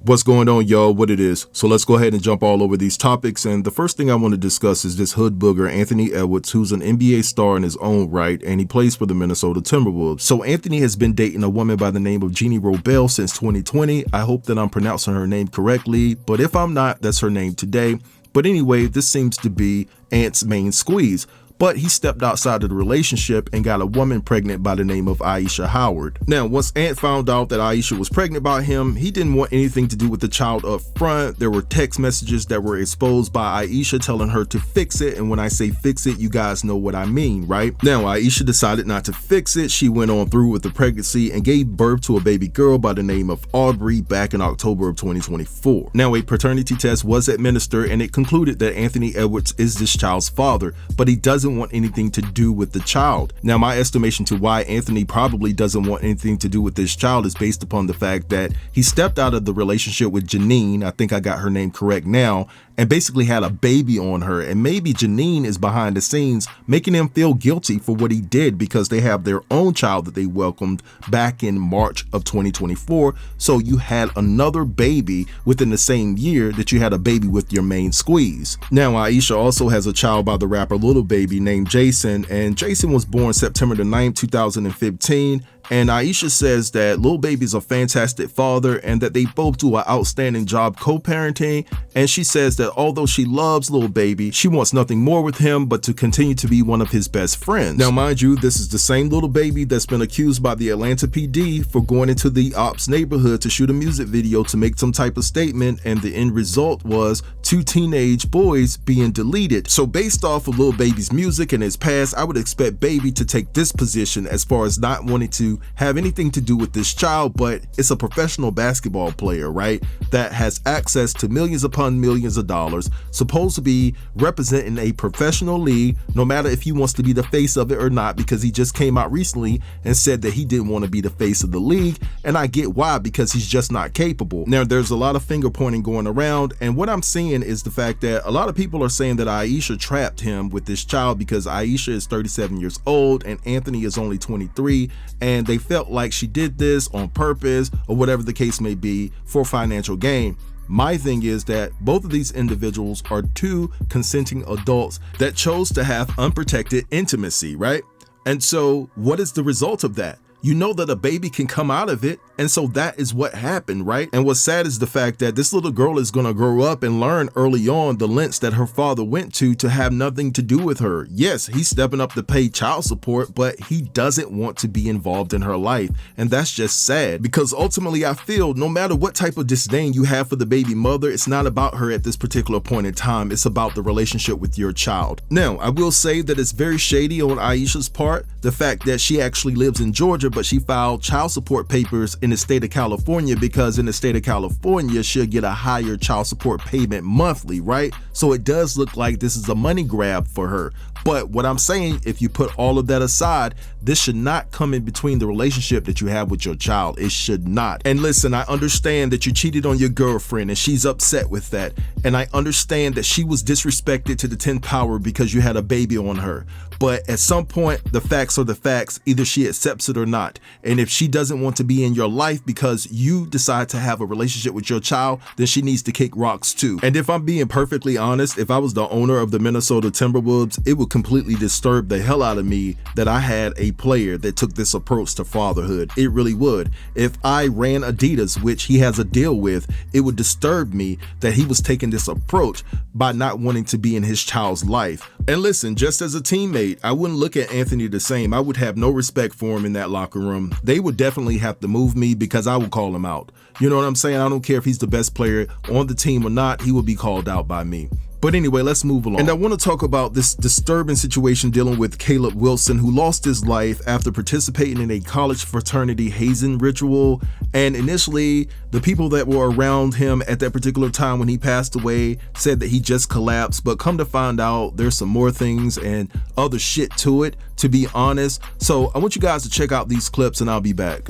What's going on, y'all? What it is? So let's go ahead and jump all over these topics. And the first thing I want to discuss is this hood booger, Anthony Edwards, who's an NBA star in his own right, and he plays for the Minnesota Timberwolves. So Anthony has been dating a woman by the name of Jeannie Robel since 2020. I hope that I'm pronouncing her name correctly, but if I'm not, that's her name today. But anyway, this seems to be Ant's main squeeze. But he stepped outside of the relationship and got a woman pregnant by the name of Aisha Howard. Now, once Ant found out that Aisha was pregnant by him, he didn't want anything to do with the child up front. There were text messages that were exposed by Aisha telling her to fix it. And when I say fix it, you guys know what I mean, right? Now, Aisha decided not to fix it. She went on through with the pregnancy and gave birth to a baby girl by the name of Aubrey back in October of 2024. Now, a paternity test was administered and it concluded that Anthony Edwards is this child's father, but he doesn't want anything to do with the child. Now, my estimation to why Anthony probably doesn't want anything to do with this child is based upon the fact that he stepped out of the relationship with Janine, I think I got her name correct now, and basically had a baby on her. And maybe Janine is behind the scenes making him feel guilty for what he did because they have their own child that they welcomed back in March of 2024. So you had another baby within the same year that you had a baby with your main squeeze. Now, Aisha also has a child by the rapper Lil Baby named Jason, and Jason was born September the 9th, 2015. And Aisha says that Lil Baby's a fantastic father and that they both do an outstanding job co-parenting. And she says that although she loves Lil Baby, she wants nothing more with him but to continue to be one of his best friends. Now, mind you, this is the same Lil Baby that's been accused by the Atlanta PD for going into the ops neighborhood to shoot a music video to make some type of statement, and the end result was 2 teenage boys being deleted. So based off of Lil Baby's music and his past, I would expect Baby to take this position as far as not wanting to have anything to do with this child, but it's a professional basketball player, right, that has access to millions upon millions of dollars, supposed to be representing a professional league, no matter if he wants to be the face of it or not, because he just came out recently and said that he didn't want to be the face of the league, and I get why, because he's just not capable. Now, there's a lot of finger pointing going around, and what I'm seeing is the fact that a lot of people are saying that Aisha trapped him with this child because Aisha is 37 years old and Anthony is only 23, and they felt like she did this on purpose or whatever the case may be for financial gain. My thing is that both of these individuals are 2 consenting adults that chose to have unprotected intimacy, right? And so what is the result of that? You know that a baby can come out of it, and so that is what happened, right? And what's sad is the fact that this little girl is going to grow up and learn early on the lengths that her father went to have nothing to do with her. Yes, he's stepping up to pay child support, but he doesn't want to be involved in her life, and that's just sad, because ultimately I feel no matter what type of disdain you have for the baby mother, it's not about her at this particular point in time. It's about the relationship with your child. Now, I will say that it's very shady on Aisha's part, the fact that she actually lives in Georgia, but she filed child support papers in the state of California because in the state of California, she'll get a higher child support payment monthly, right? So it does look like this is a money grab for her. But what I'm saying, if you put all of that aside, this should not come in between the relationship that you have with your child. It should not. And listen, I understand that you cheated on your girlfriend and she's upset with that. And I understand that she was disrespected to the 10th power because you had a baby on her. But at some point, the facts are the facts. Either she accepts it or not. And if she doesn't want to be in your life because you decide to have a relationship with your child, then she needs to kick rocks too. And if I'm being perfectly honest, if I was the owner of the Minnesota Timberwolves, it would completely disturb the hell out of me that I had a player that took this approach to fatherhood. It really would. If I ran Adidas, which he has a deal with, it would disturb me that he was taking this approach by not wanting to be in his child's life. And listen, just as a teammate, I wouldn't look at Anthony the same. I would have no respect for him in that locker room. They would definitely have to move me because I would call him out. You know what I'm saying? I don't care if he's the best player on the team or not, he will be called out by me. But anyway, let's move along. And I want to talk about this disturbing situation dealing with Caleb Wilson, who lost his life after participating in a college fraternity hazing ritual. And initially, the people that were around him at that particular time when he passed away said that he just collapsed. But come to find out, there's some more things and other shit to it, to be honest. So I want you guys to check out these clips and I'll be back.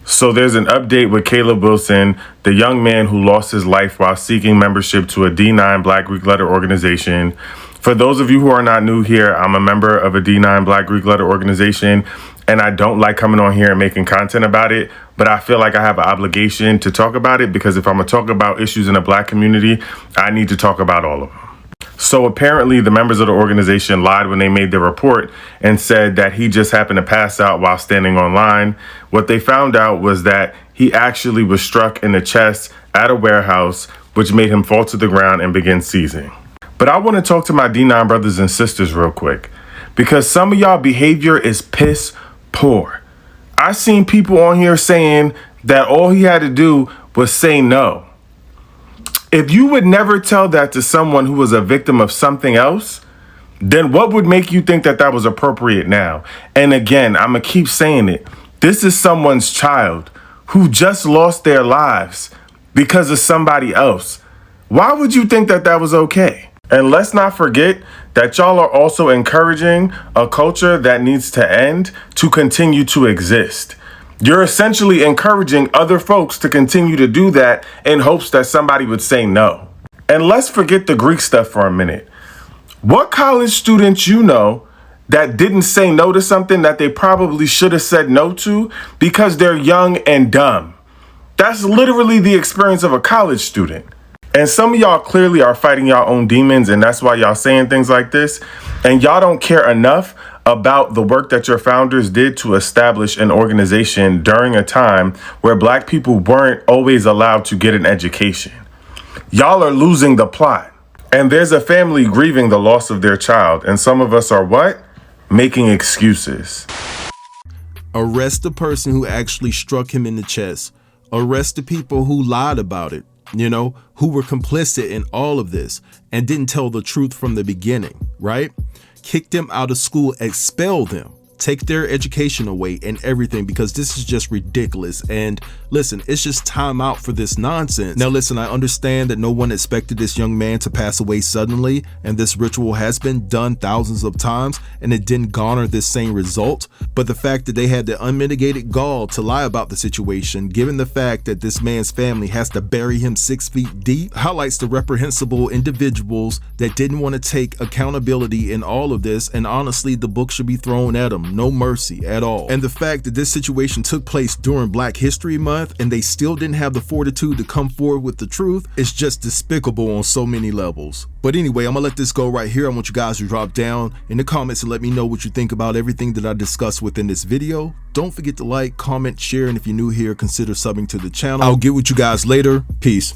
So there's an update with Caleb Wilson, the young man who lost his life while seeking membership to a D9 Black Greek letter organization. For those of you who are not new here, I'm a member of a D9 Black Greek letter organization, and I don't like coming on here and making content about it, but I feel like I have an obligation to talk about it, because if I'm gonna talk about issues in the Black community, I need to talk about all of them. So apparently the members of the organization lied when they made their report and said that he just happened to pass out while standing on line. What they found out was that he actually was struck in the chest at a warehouse, which made him fall to the ground and begin seizing. But I want to talk to my D9 brothers and sisters real quick, because some of y'all behavior is piss poor. I seen people on here saying that all he had to do was say no. If you would never tell that to someone who was a victim of something else, then what would make you think that that was appropriate now? And again, I'm going to keep saying it. This is someone's child who just lost their lives because of somebody else. Why would you think that that was okay? And let's not forget that y'all are also encouraging a culture that needs to end to continue to exist. You're essentially encouraging other folks to continue to do that in hopes that somebody would say no. And let's forget the Greek stuff for a minute. What college students you know that didn't say no to something that they probably should have said no to because they're young and dumb? That's literally the experience of a college student. And some of y'all clearly are fighting y'all own demons, and that's why y'all saying things like this. And y'all don't care enough about the work that your founders did to establish an organization during a time where Black people weren't always allowed to get an education. Y'all are losing the plot. And there's a family grieving the loss of their child. And some of us are what? Making excuses. Arrest the person who actually struck him in the chest. Arrest the people who lied about it, who were complicit in all of this and didn't tell the truth from the beginning, right? Kick them out of school, expel them, take their education away and everything, because this is just ridiculous. And listen, it's just time out for this nonsense. Now listen, I understand that no one expected this young man to pass away suddenly, and this ritual has been done thousands of times and it didn't garner this same result. But the fact that they had the unmitigated gall to lie about the situation, given the fact that this man's family has to bury him 6 feet deep, highlights the reprehensible individuals that didn't want to take accountability in all of this. And honestly, the book should be thrown at them. No mercy at all. And the fact that this situation took place during Black History Month and they still didn't have the fortitude to come forward with the truth is just despicable on so many levels. But anyway, I'm gonna let this go right here. I want you guys to drop down in the comments and let me know what you think about everything that I discussed within this video. Don't forget to like, comment, share, and if you're new here, consider subbing to the channel. I'll get with you guys later. Peace.